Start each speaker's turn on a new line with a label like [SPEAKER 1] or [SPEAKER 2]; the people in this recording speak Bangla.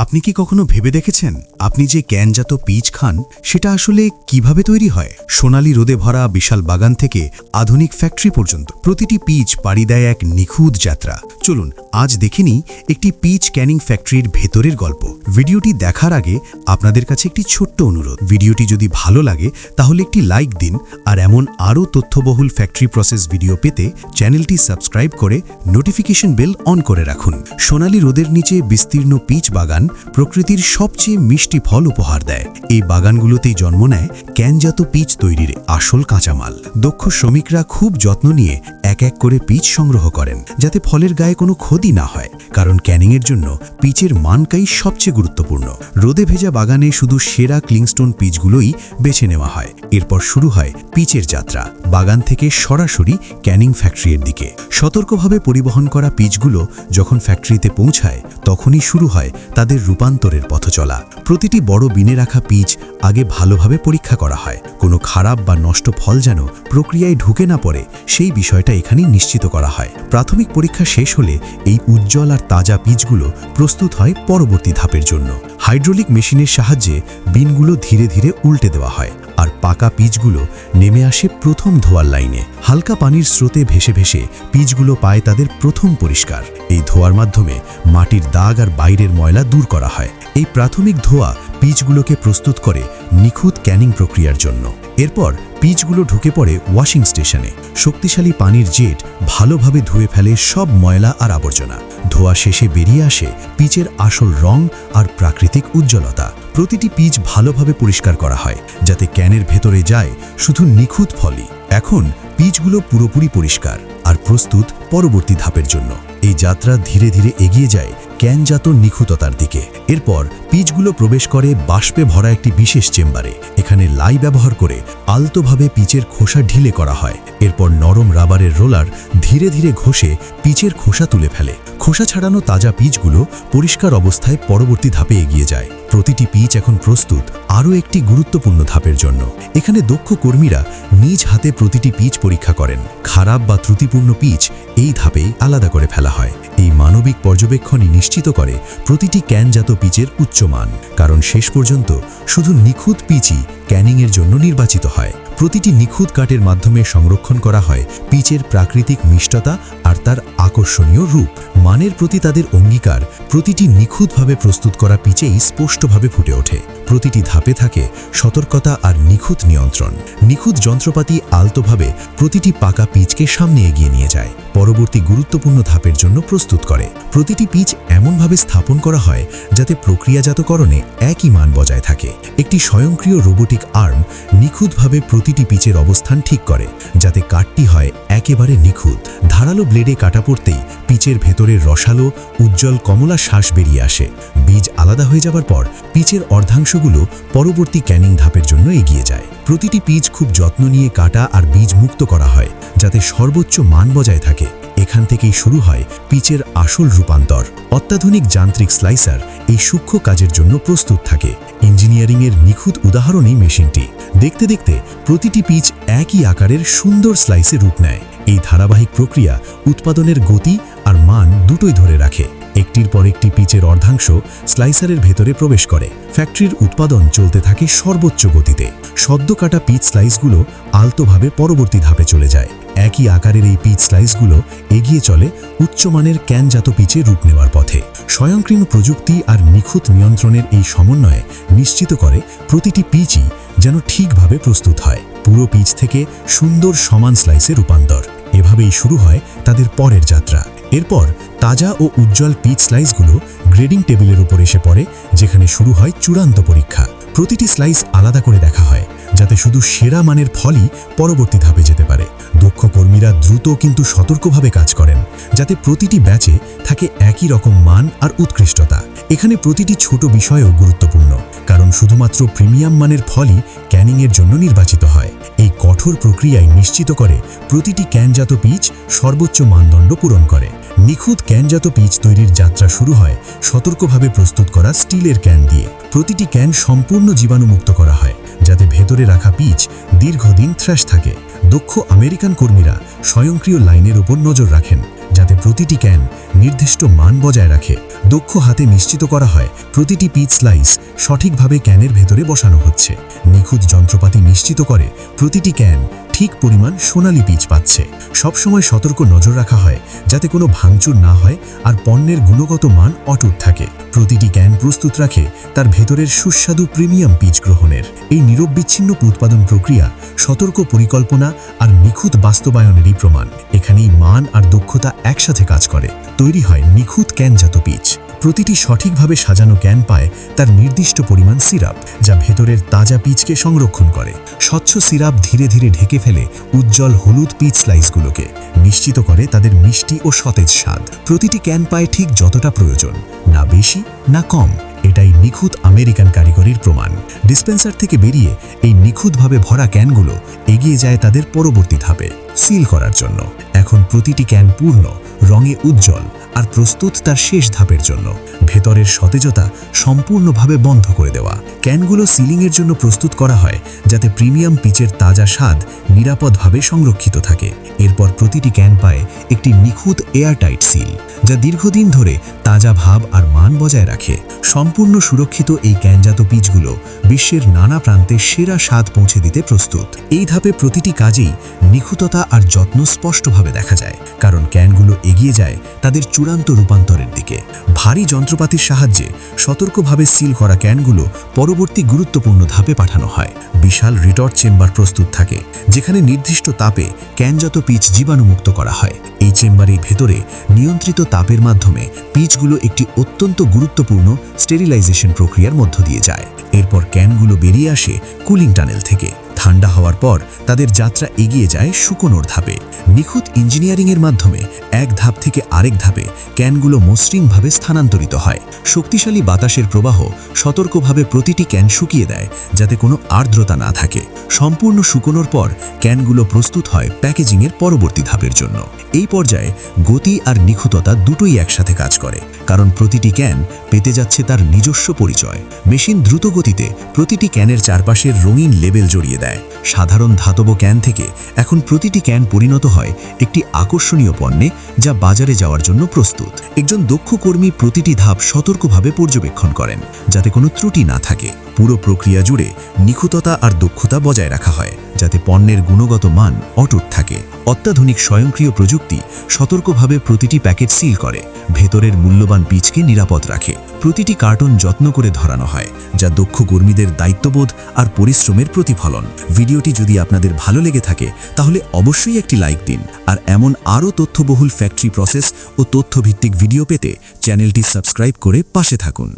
[SPEAKER 1] আপনি কি কখনো ভেবে দেখেছেন আপনি যে ক্যানজাত পিচ খান সেটা আসলে কিভাবে তৈরি হয়? সোনালী রোদে ভরা বিশাল বাগান থেকে আধুনিক ফ্যাক্টরি পর্যন্ত প্রতিটি পিচ পাড়ি দেয় এক নিখুঁত যাত্রা। চলুন আজ দেখে নিই একটি পিচ ক্যানিং ফ্যাক্টরির ভেতরের গল্প। ভিডিওটি দেখার আগে আপনাদের কাছে একটি ছোট্ট অনুরোধ, ভিডিওটি যদি ভালো লাগে তাহলে একটি লাইক দিন, আর এমন আরও তথ্যবহুল ফ্যাক্টরি প্রসেস ভিডিও পেতে চ্যানেলটি সাবস্ক্রাইব করে নোটিফিকেশন বেল অন করে রাখুন। সোনালী রোদের নিচে বিস্তীর্ণ পিচ বাগান প্রকৃতির সবচেয়ে মিষ্টি ফল উপহার দেয়। এই বাগানগুলোতেই জন্ম নেয় ক্যানজাত পিচ তৈরির আসল কাঁচামাল। দক্ষ শ্রমিকরা খুব যত্ন নিয়ে এক এক করে পিচ সংগ্রহ করেন যাতে ফলের গায়ে কোনো ক্ষতি না হয়, কারণ ক্যানিংয়ের জন্য পিচের মানকাই সবচেয়ে গুরুত্বপূর্ণ। রোদে ভেজা বাগানে শুধু সেরা ক্লিংস্টোন পিচগুলোই বেছে নেওয়া হয়। এরপর শুরু হয় পিচের যাত্রা, বাগান থেকে সরাসরি ক্যানিং ফ্যাক্টরির দিকে। সতর্কভাবে পরিবহন করা পিচগুলো যখন ফ্যাক্টরিতে পৌঁছায় তখনই শুরু হয় তাদের রূপান্তরের পথ চলা। প্রতিটি বড় বিনে রাখা পিচ আগে ভালোভাবে পরীক্ষা করা হয়, কোনো খারাপ বা নষ্ট ফল যেন প্রক্রিয়ায় ঢুকে না পড়ে সেই বিষয়টা এখানেই নিশ্চিত করা হয়। প্রাথমিক পরীক্ষা শেষ হলে এই উজ্জ্বল আর তাজা পিচগুলো প্রস্তুত হয় পরবর্তী ধাপের জন্য। হাইড্রোলিক মেশিনের সাহায্যে বিনগুলো ধীরে ধীরে উল্টে দেওয়া হয়, আর পাকা পিচগুলো নেমে আসে প্রথম ধোয়ার লাইনে। হালকা পানির স্রোতে ভেসে ভেসে পিচগুলো পায় তাদের প্রথম পরিষ্কার। এই ধোয়ার মাধ্যমে মাটির দাগ আর বাইরের ময়লা দূর করা হয়। এই প্রাথমিক ধোয়া পিচগুলোকে প্রস্তুত করে নিখুঁত ক্যানিং প্রক্রিয়ার জন্য। এরপর পিচগুলো ঢুকে পড়ে ওয়াশিং স্টেশনে। শক্তিশালী পানির জেট ভালোভাবে ধুয়ে ফেলে সব ময়লা আর আবর্জনা। ধোয়া শেষে বেরিয়ে আসে পিচের আসল রং আর প্রাকৃতিক উজ্জ্বলতা। প্রতিটি পিচ ভালোভাবে পরিষ্কার করা হয় যাতে ক্যানের ভেতরে যায় শুধু নিখুঁত ফলই। এখন পিচগুলো পুরোপুরি পরিষ্কার আর প্রস্তুত পরবর্তী ধাপের জন্য। এই যাত্রা ধীরে ধীরে এগিয়ে যায় ক্যানজাত নিখুঁততার দিকে। এরপর পিচগুলো প্রবেশ করে বাষ্পে ভরা একটি বিশেষ চেম্বারে। এখানে লাই ব্যবহার করে আলতোভাবে পিচের খোসা ঢিলে করা হয়। এরপর নরম রাবারের রোলার ধীরে ধীরে ঘষে পিচের খোসা তুলে ফেলে। খোসা ছাড়ানো তাজা পিচগুলো পরিষ্কার অবস্থায় পরবর্তী ধাপে এগিয়ে যায়। প্রতিটি পিচ এখন প্রস্তুত আরও একটি গুরুত্বপূর্ণ ধাপের জন্য। এখানে দক্ষ কর্মীরা নিজ হাতে প্রতিটি পিচ পরীক্ষা করেন। খারাপ বা ত্রুটিপূর্ণ পিচ এই ধাপেই আলাদা করে ফেলা হয়। এই মানবিক পর্যবেক্ষণই নিশ্চিত করে প্রতিটি ক্যানজাত পিচের উচ্চমান, কারণ শেষ পর্যন্ত শুধু নিখুঁত পিচই ক্যানিংয়ের জন্য নির্বাচিত হয়। প্রতিটি নিখুঁত কাটের মাধ্যমে সংরক্ষণ করা হয় পিচের প্রাকৃতিক মিষ্টতা আর তার আকর্ষণীয় রূপ। মানের প্রতি তাদের অঙ্গীকার প্রতিটি নিখুঁতভাবে প্রস্তুত করা পিচেই স্পষ্টভাবে ফুটে ওঠে। প্রতিটি ধাপে থাকে সতর্কতা আর নিখুঁত নিয়ন্ত্রণ। নিখুঁত যন্ত্রপাতি আলতোভাবে প্রতিটি পাকা পিচকে সামনে এগিয়ে নিয়ে যায়, পরবর্তী গুরুত্বপূর্ণ ধাপের জন্য প্রস্তুত করে। প্রতিটি পিচ এমনভাবে স্থাপন করা হয় যাতে প্রক্রিয়াজাতকরণে একই মান বজায় থাকে। একটি স্বয়ংক্রিয় রোবোটিক আর্ম নিখুঁতভাবে প্রতিটি পিচের অবস্থান ঠিক করে যাতে কাটটি হয় একেবারে নিখুঁত। ধারালো ব্লেডে কাটা পড়তেই পিচের ভেতরের রসালো উজ্জ্বল কমলা শ্বাস বেরিয়ে আসে। বীজ আলাদা হয়ে যাবার পর পিচের অর্ধাংশগুলো পরবর্তী ক্যানিং ধাপের জন্য এগিয়ে যায়। প্রতিটি পিচ খুব যত্ন নিয়ে কাটা আর বীজ মুক্ত করা হয় যাতে সর্বোচ্চ মান বজায় থাকে। এখান থেকেই শুরু হয় পিচের আসল রূপান্তর। অত্যাধুনিক যান্ত্রিক স্লাইসার এই সূক্ষ্ম কাজের জন্য প্রস্তুত থাকে। ইঞ্জিনিয়ারিংয়ের নিখুঁত উদাহরণই মেশিনটি। দেখতে দেখতে প্রতিটি পিচ একই আকারের সুন্দর স্লাইসে রূপ নেয়। এই ধারাবাহিক প্রক্রিয়া উৎপাদনের গতি আর মান দুটোই ধরে রাখে। একটির পর একটি পিচের অর্ধাংশ স্লাইসারের ভেতরে প্রবেশ করে। ফ্যাক্টরির উৎপাদন চলতে থাকে সর্বোচ্চ গতিতে। সদ্য কাটা পিচ স্লাইসগুলো আলতোভাবে পরবর্তী ধাপে চলে যায়। একই আকারের এই পিচ স্লাইসগুলো এগিয়ে চলে উচ্চমানের ক্যানজাত পিচে রূপ নেওয়ার পথে। স্বয়ংক্রিয় প্রযুক্তি আর নিখুঁত নিয়ন্ত্রণের এই সমন্বয়ে নিশ্চিত করে প্রতিটি পিচই যেন ঠিকভাবে প্রস্তুত হয়। পুরো পিচ থেকে সুন্দর সমান স্লাইসে রূপান্তর। এভাবেই শুরু হয় তাদের পরের যাত্রা। এরপর তাজা ও উজ্জ্বল পিচ স্লাইসগুলো গ্রেডিং টেবিলের উপর এসে পড়ে, যেখানে শুরু হয় চূড়ান্ত পরীক্ষা। প্রতিটি স্লাইস আলাদা করে দেখা হয় যাতে শুধু সেরা মানের ফলই পরবর্তী ধাপে যেতে পারে। দক্ষ কর্মীরা দ্রুত কিন্তু সতর্কভাবে কাজ করেন যাতে প্রতিটি ব্যাচে থাকে একই রকম মান আর উৎকৃষ্টতা। এখানে প্রতিটি ছোট বিষয়ও গুরুত্বপূর্ণ, কারণ শুধুমাত্র প্রিমিয়াম মানের ফলই ক্যানিংয়ের জন্য নির্বাচিত হয়। এই কঠোর প্রক্রিয়ায় নিশ্চিত করে প্রতিটি ক্যানজাত পিচ সর্বোচ্চ মানদণ্ড পূরণ করে। নিখুঁত ক্যানজাত পিচ তৈরির যাত্রা শুরু হয় সতর্কভাবে প্রস্তুত করা স্টিলের ক্যান দিয়ে। প্রতিটি ক্যান সম্পূর্ণ জীবাণুমুক্ত করা হয় যাতে ভেতরে রাখা পিচ দীর্ঘদিন থ্রাশ থাকে। দক্ষ আমেরিকান কর্মীরা স্বয়ংক্রিয় লাইনের উপর নজর রাখেন
[SPEAKER 2] যাতে প্রতিটি ক্যান নির্দিষ্ট মান বজায় রাখে। দক্ষ হাতে নিশ্চিত করা হয় প্রতিটি পিচ স্লাইস সঠিকভাবে ক্যানের ভেতরে বসানো হচ্ছে। নিখুঁত যন্ত্রপাতি নিশ্চিত করে প্রতিটি ক্যান ঠিক পরিমাণ সোনালী পিচ পাচ্ছে। সবসময় সতর্ক নজর রাখা হয় যাতে কোনো ভাঙচুর না হয় আর পণ্যের গুণগত মান অটুট থাকে। প্রতিটি ক্যান প্রস্তুত রাখে তার ভেতরের সুস্বাদু প্রিমিয়াম পিচ গ্রহণের। এই নিরবচ্ছিন্ন উৎপাদন প্রক্রিয়া সতর্ক পরিকল্পনা আর নিখুঁত বাস্তবায়নেরই প্রমাণ। এখানেই মান আর দক্ষতা একসাথে কাজ করে। তৈরি হয় নিখুঁত ক্যানজাত পিচ। প্রতিটি সঠিকভাবে সাজানো ক্যান পায় তার নির্দিষ্ট পরিমাণ সিরাপ, যা ভেতরের তাজা পিচকে সংরক্ষণ করে। স্বচ্ছ সিরাপ ধীরে ধীরে ঢেকে ফেলে উজ্জ্বল হলুদ পিচ স্লাইসগুলোকে, নিশ্চিত করে তাদের মিষ্টি ও সতেজ স্বাদ। প্রতিটি ক্যান পায় ঠিক যতটা প্রয়োজন, না বেশি না কম। এটাই নিখুঁত আমেরিকান কারিগরির প্রমাণ। ডিসপেন্সার থেকে বেরিয়ে এই নিখুঁতভাবে ভরা ক্যানগুলো এগিয়ে যায় তাদের পরবর্তী ধাপে, সিল করার জন্য। এখন প্রতিটি ক্যান পূর্ণ, রঙে উজ্জ্বল আর প্রস্তুত তার শেষ ধাপের জন্য। ভেতরের সতেজতা সম্পূর্ণভাবে বন্ধ করে দেওয়া। ক্যানগুলো সিলিংয়ের জন্য প্রস্তুত করা হয় যাতে প্রিমিয়াম পিচের তাজা স্বাদ নিরাপদভাবে সংরক্ষিত থাকে। এরপর প্রতিটি ক্যান পায় একটি নিখুঁত এয়ারটাইট সিল, যা দীর্ঘদিন ধরে তাজা ভাব আর মান বজায় রাখে। সম্পূর্ণ সুরক্ষিত এই ক্যানজাত পিচগুলো বিশ্বের নানা প্রান্তে সেরা স্বাদ পৌঁছে দিতে প্রস্তুত। এই ধাপে প্রতিটি কাজেই নিখুঁততা আর যত্ন স্পষ্টভাবে দেখা যায়, কারণ ক্যানগুলো এগিয়ে যায় তাদের চূড়ান্ত রূপান্তরের দিকে। ভারী যন্ত্রপাতির সাহায্যে সতর্কভাবে সিল করা ক্যানগুলো পরবর্তী গুরুত্বপূর্ণ ধাপে পাঠানো হয়। বিশাল রিটর্ট চেম্বার প্রস্তুত থাকে, যেখানে নির্দিষ্ট তাপে ক্যানজাত পিচ জীবাণুমুক্ত করা হয়। এই চেম্বারের ভেতরে নিয়ন্ত্রিত তাপের মাধ্যমে পিচগুলো একটি অত্যন্ত গুরুত্বপূর্ণ স্টেরিলাইজেশন প্রক্রিয়ার মধ্য দিয়ে যায়। এরপর ক্যানগুলো বেরিয়ে আসে কুলিং টানেল থেকে। ঠান্ডা হওয়ার পর তাদের যাত্রা এগিয়ে যায় শুকোনোর ধাপে। নিখুঁত ইঞ্জিনিয়ারিংয়ের মাধ্যমে এক ধাপ থেকে আরেক ধাপে ক্যানগুলো মসৃণভাবে স্থানান্তরিত হয়। শক্তিশালী বাতাসের প্রবাহ সতর্কভাবে প্রতিটি ক্যান শুকিয়ে দেয়, যাতে কোনো আর্দ্রতা না থাকে। সম্পূর্ণ শুকোনোর পর ক্যানগুলো প্রস্তুত হয় প্যাকেজিংয়ের পরবর্তী ধাপের জন্য। এই পর্যায়ে গতি আর নিখুঁততা দুটোই একসাথে কাজ করে, কারণ প্রতিটি ক্যান পেতে যাচ্ছে তার নিজস্ব পরিচয়। মেশিন দ্রুত গতিতে প্রতিটি ক্যানের চারপাশের রঙিন লেবেল জড়িয়ে দেয়। সাধারণ ধাতব ক্যান থেকে এখন প্রতিটি ক্যান পরিণত হয় একটি আকর্ষণীয় পণ্যে, যা বাজারে যাওয়ার জন্য প্রস্তুত। একজন দক্ষ কর্মী প্রতিটি ধাপ সতর্কভাবে পর্যবেক্ষণ করেন, যাতে কোনো ত্রুটি না থাকে। পুরো প্রক্রিয়া জুড়ে নিখুঁততা আর দক্ষতা বজায় রাখা হয়, যাতে পণ্যের গুণগত মান অটুট থাকে। অত্যাধুনিক স্বয়ংক্রিয় প্রযুক্তি সতর্কভাবে প্রতিটি প্যাকেট সিল করে, ভেতরের মূল্যবান পিচকে নিরাপদ রাখে। প্রতিটি কার্টন যত্ন করে ধরানো হয়, যা দক্ষ কর্মীদের দায়িত্ববোধ আর পরিশ্রমের প্রতিফলন। ভিডিওটি যদি আপনাদের ভালো লেগে থাকে তাহলে অবশ্যই একটি লাইক দিন, আর এমন আরও তথ্যবহুল ফ্যাক্টরি প্রসেস ও তথ্যভিত্তিক ভিডিও পেতে চ্যানেলটি সাবস্ক্রাইব করে পাশে থাকুন।